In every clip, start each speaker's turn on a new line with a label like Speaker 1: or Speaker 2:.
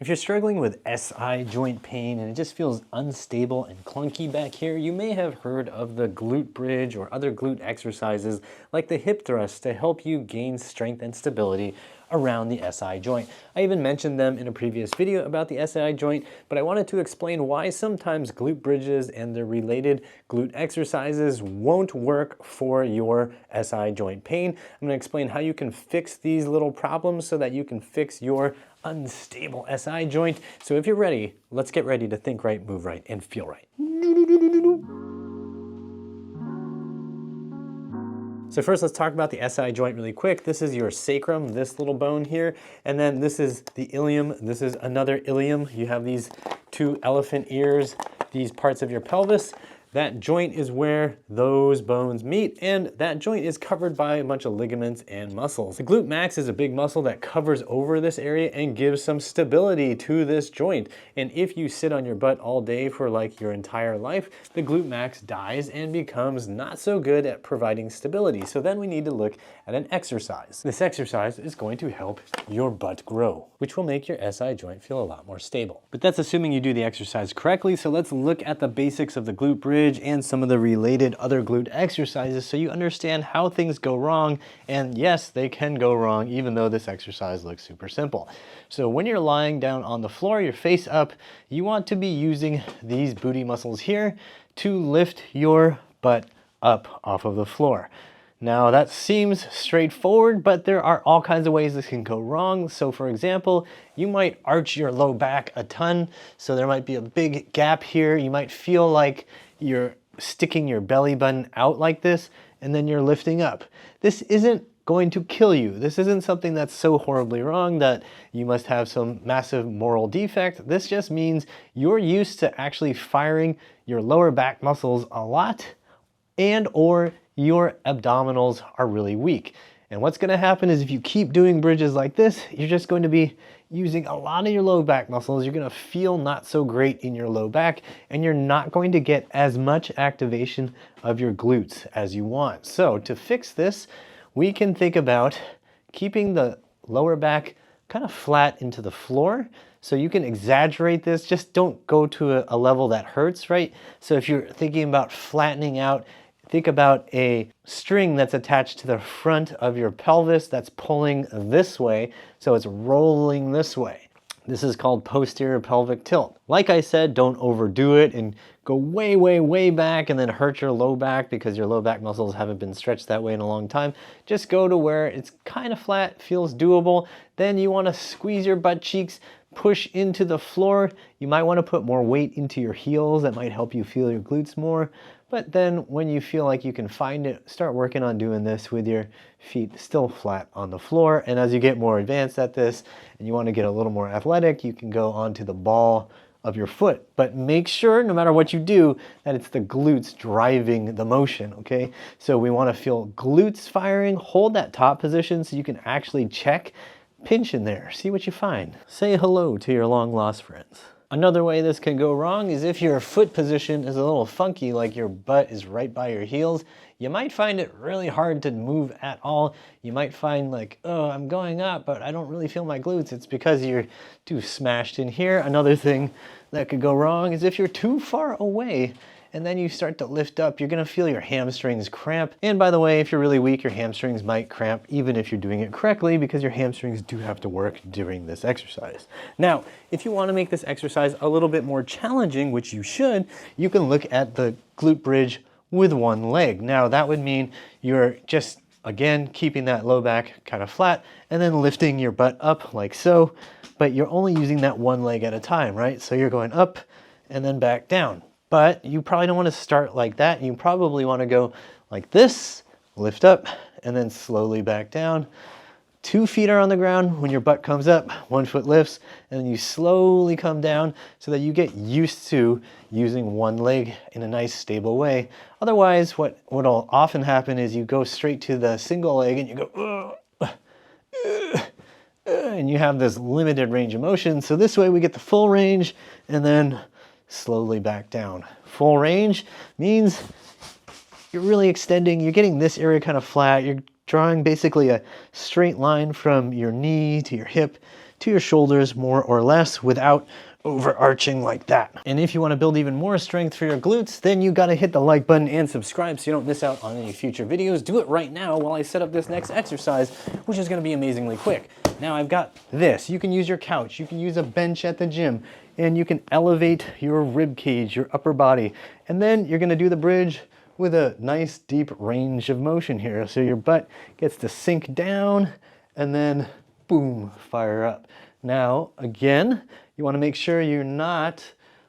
Speaker 1: If you're struggling with SI joint pain and it just feels unstable and clunky back here, you may have heard of the glute bridge or other glute exercises like the hip thrust to help you gain strength and stability around the SI joint. I even mentioned them in a previous video about the SI joint, but I wanted to explain why sometimes glute bridges and the related glute exercises won't work for your SI joint pain. I'm going to explain how you can fix these little problems so that you can fix your unstable SI joint. So if you're ready, let's get ready to think right, move right, and feel right. So first, let's talk about the SI joint really quick. This is your sacrum, this little bone here, and then this is the ilium. This is another ilium. You have these two elephant ears, these parts of your pelvis. That joint is where those bones meet, and that joint is covered by a bunch of ligaments and muscles. The glute max is a big muscle that covers over this area and gives some stability to this joint. And if you sit on your butt all day for like your entire life, the glute max dies and becomes not so good at providing stability. So then we need to look at an exercise. This exercise is going to help your butt grow, which will make your SI joint feel a lot more stable. But that's assuming you do the exercise correctly. So let's look at the basics of the glute bridge and some of the related other glute exercises so you understand how things go wrong. And yes, they can go wrong even though this exercise looks super simple. So when you're lying down on the floor, your face up, you want to be using these booty muscles here to lift your butt up off of the floor. Now that seems straightforward, but there are all kinds of ways this can go wrong. So for example, you might arch your low back a ton. So there might be a big gap here. You might feel like you're sticking your belly button out like this, and then you're lifting up. This isn't going to kill you. This isn't something that's so horribly wrong that you must have some massive moral defect. This just means you're used to actually firing your lower back muscles a lot, and or your abdominals are really weak. And what's going to happen is if you keep doing bridges like this, you're just going to be using a lot of your low back muscles. You're going to feel not so great in your low back, and you're not going to get as much activation of your glutes as you want. So to fix this, we can think about keeping the lower back kind of flat into the floor. So you can exaggerate this, just don't go to a level that hurts, right? So if you're thinking about flattening out, think about a string that's attached to the front of your pelvis that's pulling this way, so it's rolling this way. This is called posterior pelvic tilt. Like I said, don't overdo it and go way, way, way back and then hurt your low back because your low back muscles haven't been stretched that way in a long time. Just go to where it's kind of flat, feels doable. Then you want to squeeze your butt cheeks, push into the floor. You might want to put more weight into your heels. That might help you feel your glutes more. But then when you feel like you can find it, start working on doing this with your feet still flat on the floor. And as you get more advanced at this and you want to get a little more athletic, you can go onto the ball of your foot. But make sure, no matter what you do, that it's the glutes driving the motion, okay? So we want to feel glutes firing. Hold that top position so you can actually check. Pinch in there, see what you find. Say hello to your long lost friends. Another way this can go wrong is if your foot position is a little funky, like your butt is right by your heels, you might find it really hard to move at all. You might find like, oh, I'm going up, but I don't really feel my glutes. It's because you're too smashed in here. Another thing that could go wrong is if you're too far away and then you start to lift up, you're gonna feel your hamstrings cramp. And by the way, if you're really weak, your hamstrings might cramp even if you're doing it correctly because your hamstrings do have to work during this exercise. Now, if you wanna make this exercise a little bit more challenging, which you should, you can look at the glute bridge with one leg. Now, that would mean you're just, again, keeping that low back kind of flat and then lifting your butt up like so, but you're only using that one leg at a time, right? So you're going up and then back down. But you probably don't want to start like that. You probably want to go like this, lift up, and then slowly back down. 2 feet are on the ground. When your butt comes up, 1 foot lifts, and then you slowly come down so that you get used to using one leg in a nice stable way. Otherwise, what'll often happen is you go straight to the single leg and you go, and you have this limited range of motion. So this way we get the full range and then slowly back down. Full range means you're really extending, you're getting this area kind of flat, you're drawing basically a straight line from your knee to your hip to your shoulders more or less without overarching like that. And if you want to build even more strength for your glutes, then you got to hit the like button and subscribe so you don't miss out on any future videos. Do it right now while I set up this next exercise, which is going to be amazingly quick. Now I've got this. You can use your couch, you can use a bench at the gym, and you can elevate your rib cage, your upper body. And then you're going to do the bridge with a nice deep range of motion here. So your butt gets to sink down and then boom, fire up. Now, again, you want to make sure you're not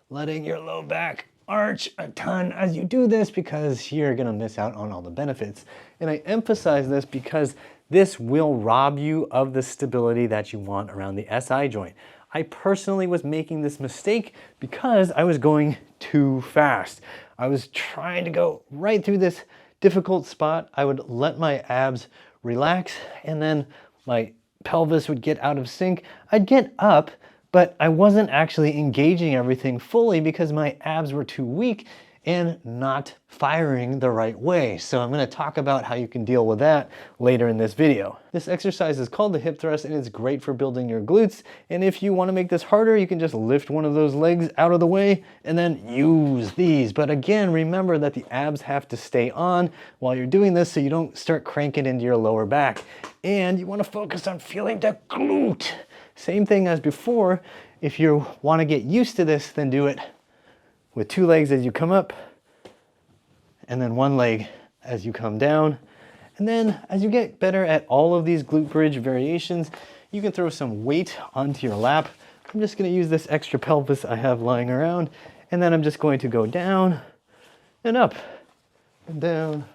Speaker 1: letting your low back arch a ton as you do this, because you're going to miss out on all the benefits. And I emphasize this because this will rob you of the stability that you want around the SI joint. I personally was making this mistake because I was going too fast. I was trying to go right through this difficult spot. I would let my abs relax and then my pelvis would get out of sync. I'd get up, but I wasn't actually engaging everything fully because my abs were too weak and not firing the right way. So I'm going to talk about how you can deal with that later in this video. This exercise is called the hip thrust and it's great for building your glutes. And if you want to make this harder, you can just lift one of those legs out of the way and then use these. But again, remember that the abs have to stay on while you're doing this so you don't start cranking into your lower back. And you want to focus on feeling the glute. Same thing as before. If you want to get used to this, then do it with two legs as you come up, and then one leg as you come down. And then as you get better at all of these glute bridge variations, you can throw some weight onto your lap. I'm just going to use this extra pelvis I have lying around, and then I'm just going to go down and up and down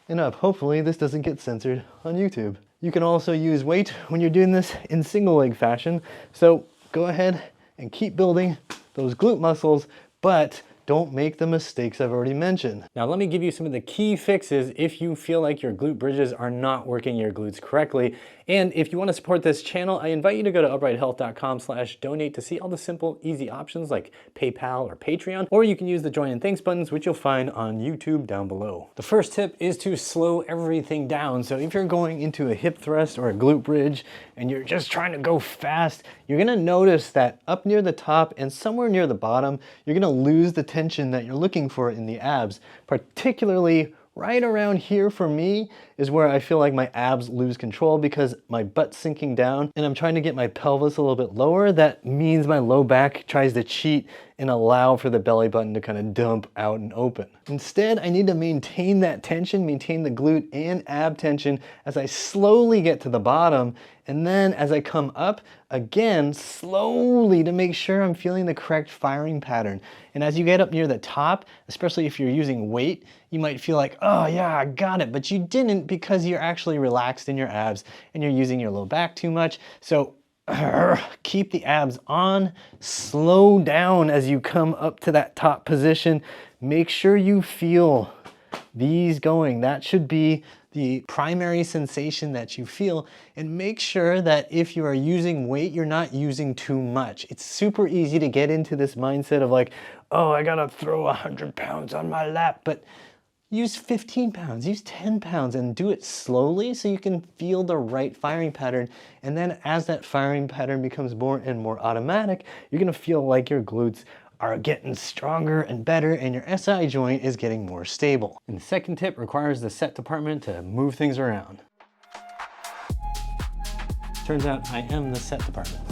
Speaker 1: and up. Hopefully this doesn't get censored on YouTube. You can also use weight when you're doing this in single leg fashion. So go ahead and keep building those glute muscles, but don't make the mistakes I've already mentioned. Now let me give you some of the key fixes if you feel like your glute bridges are not working your glutes correctly. And if you want to support this channel, I invite you to go to uprighthealth.com/donate to see all the simple, easy options like PayPal or Patreon, or you can use the join and thanks buttons, which you'll find on YouTube down below. The first tip is to slow everything down. So if you're going into a hip thrust or a glute bridge and you're just trying to go fast, you're gonna notice that up near the top and somewhere near the bottom, you're gonna lose the tension that you're looking for in the abs, particularly right around here for me is where I feel like my abs lose control because my butt's sinking down and I'm trying to get my pelvis a little bit lower. That means my low back tries to cheat and allow for the belly button to kind of dump out and open. Instead, I need to maintain that tension, maintain the glute and ab tension as I slowly get to the bottom. And then as I come up, again, slowly to make sure I'm feeling the correct firing pattern. And as you get up near the top, especially if you're using weight, you might feel like, oh yeah, I got it, but you didn't because you're actually relaxed in your abs and you're using your low back too much. So keep the abs on, slow down as you come up to that top position. Make sure you feel these going. That should be the primary sensation that you feel, and make sure that if you are using weight, you're not using too much. It's super easy to get into this mindset of like, oh, I gotta throw 100 pounds on my lap, but use 15 pounds, use 10 pounds and do it slowly so you can feel the right firing pattern. And then as that firing pattern becomes more and more automatic, you're gonna feel like your glutes are getting stronger and better and your SI joint is getting more stable. And the second tip requires the set department to move things around. Turns out I am the set department.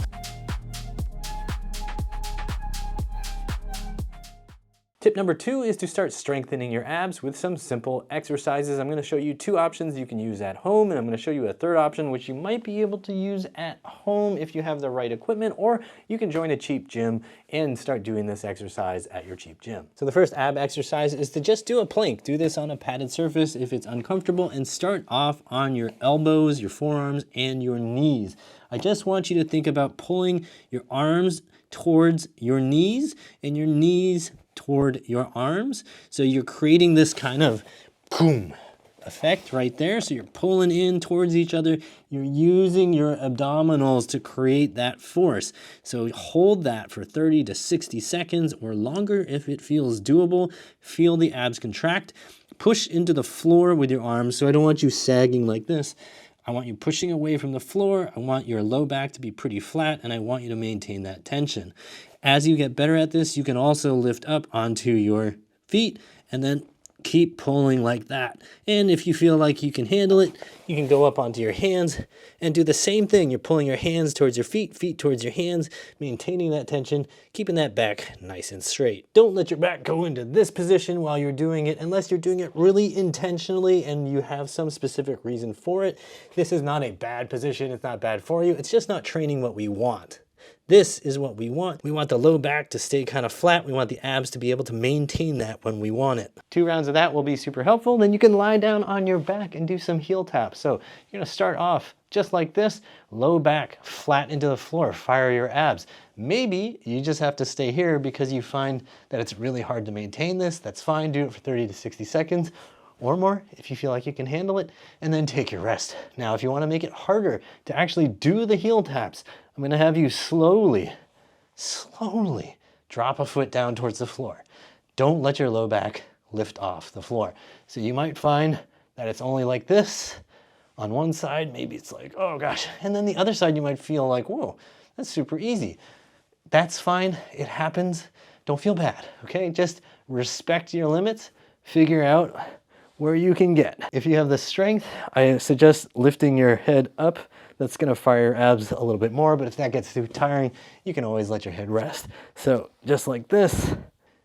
Speaker 1: Tip number 2 is to start strengthening your abs with some simple exercises. I'm going to show you 2 options you can use at home, and I'm going to show you a third option which you might be able to use at home if you have the right equipment, or you can join a cheap gym and start doing this exercise at your cheap gym. So the first ab exercise is to just do a plank. Do this on a padded surface if it's uncomfortable, and start off on your elbows, your forearms, and your knees. I just want you to think about pulling your arms towards your knees and your knees toward your arms. So you're creating this kind of boom effect right there. So you're pulling in towards each other. You're using your abdominals to create that force. So hold that for 30 to 60 seconds or longer if it feels doable. Feel the abs contract. Push into the floor with your arms. So I don't want you sagging like this. I want you pushing away from the floor. I want your low back to be pretty flat, and I want you to maintain that tension. As you get better at this, you can also lift up onto your feet and then keep pulling like that. And if you feel like you can handle it, you can go up onto your hands and do the same thing. You're pulling your hands towards your feet, feet towards your hands, maintaining that tension, keeping that back nice and straight. Don't let your back go into this position while you're doing it unless you're doing it really intentionally and you have some specific reason for it. This is not a bad position. It's not bad for you. It's just not training what we want. This is what we want. We want the low back to stay kind of flat. We want the abs to be able to maintain that when we want it. 2 rounds of that will be super helpful. Then you can lie down on your back and do some heel taps. So you're gonna start off just like this, low back, flat into the floor, fire your abs. Maybe you just have to stay here because you find that it's really hard to maintain this. That's fine, do it for 30 to 60 seconds or more if you feel like you can handle it, and then take your rest. Now, if you wanna make it harder to actually do the heel taps, I'm gonna have you slowly drop a foot down towards the floor. Don't let your low back lift off the floor. So you might find that it's only like this on one side, maybe it's like, oh gosh, and then the other side you might feel like, whoa, that's super easy. That's fine, it happens. Don't feel bad, okay? Just respect your limits, figure out where you can get. If you have the strength, I suggest lifting your head up. That's gonna fire your abs a little bit more, but if that gets too tiring, you can always let your head rest. So just like this.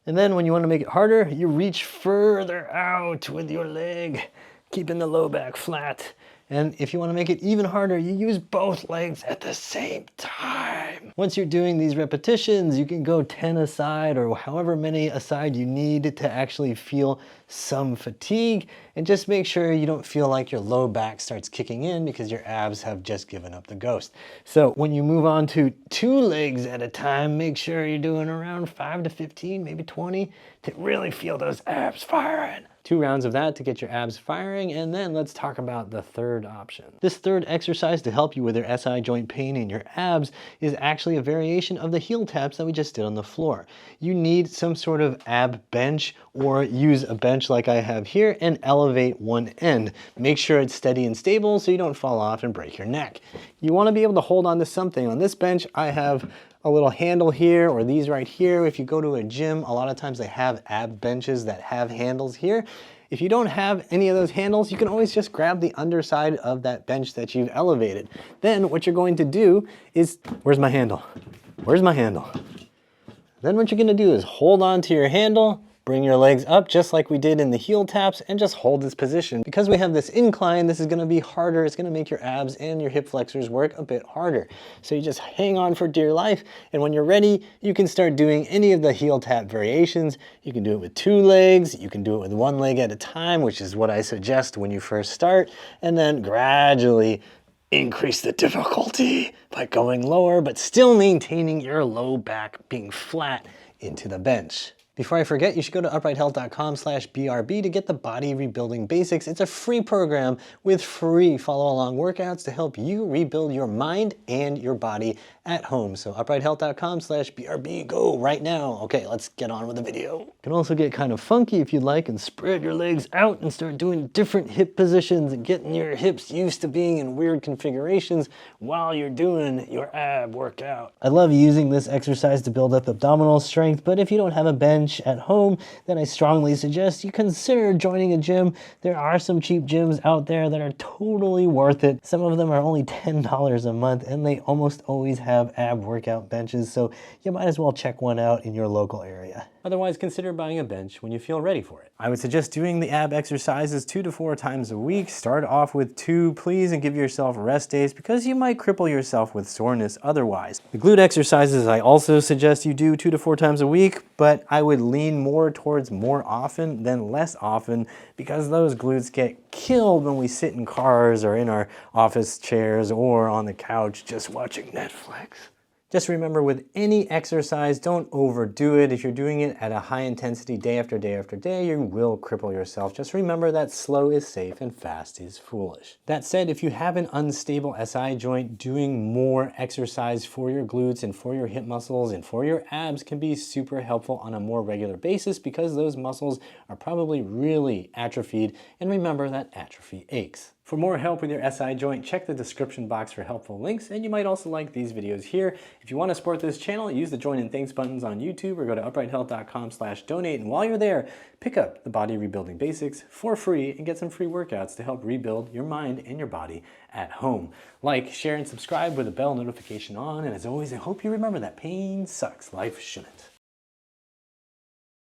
Speaker 1: And then when you wanna make it harder, you reach further out with your leg, keeping the low back flat. And if you want to make it even harder, you use both legs at the same time. Once you're doing these repetitions, you can go 10 aside or however many aside you need to actually feel some fatigue, and just make sure you don't feel like your low back starts kicking in because your abs have just given up the ghost. So when you move on to 2 legs at a time, make sure you're doing around 5 to 15, maybe 20 to really feel those abs firing. 2 rounds of that to get your abs firing, and then let's talk about the third option. This third exercise to help you with your SI joint pain in your abs is actually a variation of the heel taps that we just did on the floor. You need some sort of ab bench, or use a bench like I have here and elevate one end. Make sure it's steady and stable so you don't fall off and break your neck. You want to be able to hold on to something. On this bench, I have a little handle here, or these right here. If you go to a gym, a lot of times they have ab benches that have handles here. If you don't have any of those handles, you can always just grab the underside of that bench that you've elevated. Then what you're going to do is, where's my handle? Where's my handle? Then what you're gonna do is hold on to your handle, bring your legs up just like we did in the heel taps, and just hold this position. Because we have this incline, this is gonna be harder. It's gonna make your abs and your hip flexors work a bit harder. So you just hang on for dear life, and when you're ready, you can start doing any of the heel tap variations. You can do it with 2 legs, you can do it with 1 leg at a time, which is what I suggest when you first start, and then gradually increase the difficulty by going lower, but still maintaining your low back being flat into the bench. Before I forget, you should go to uprighthealth.com/BRB to get the Body Rebuilding Basics. It's a free program with free follow-along workouts to help you rebuild your mind and your body at home. So uprighthealth.com/BRB, go right now. Okay, let's get on with the video. You can also get kind of funky if you'd like and spread your legs out and start doing different hip positions and getting your hips used to being in weird configurations while you're doing your ab workout. I love using this exercise to build up abdominal strength, but if you don't have a bench at home, then I strongly suggest you consider joining a gym. There are some cheap gyms out there that are totally worth it. Some of them are only $10 a month, and they almost always have ab workout benches, so you might as well check one out in your local area. Otherwise, consider buying a bench when you feel ready for it. I would suggest doing the ab exercises 2 to 4 times a week. Start off with 2, please, and give yourself rest days because you might cripple yourself with soreness otherwise. The glute exercises I also suggest you do 2 to 4 times a week, but I would lean more towards more often than less often because those glutes get killed when we sit in cars or in our office chairs or on the couch just watching Netflix. Just remember, with any exercise, don't overdo it. If you're doing it at a high intensity day after day after day, you will cripple yourself. Just remember that slow is safe and fast is foolish. That said, if you have an unstable SI joint, doing more exercise for your glutes and for your hip muscles and for your abs can be super helpful on a more regular basis because those muscles are probably really atrophied, and remember that atrophy aches. For more help with your SI joint, check the description box for helpful links, and you might also like these videos here. If you want to support this channel, use the join and thanks buttons on YouTube or go to uprighthealth.com/donate, and while you're there, pick up the Body Rebuilding Basics for free and get some free workouts to help rebuild your mind and your body at home. Like, share, and subscribe with the bell notification on, and as always, I hope you remember that pain sucks, life shouldn't.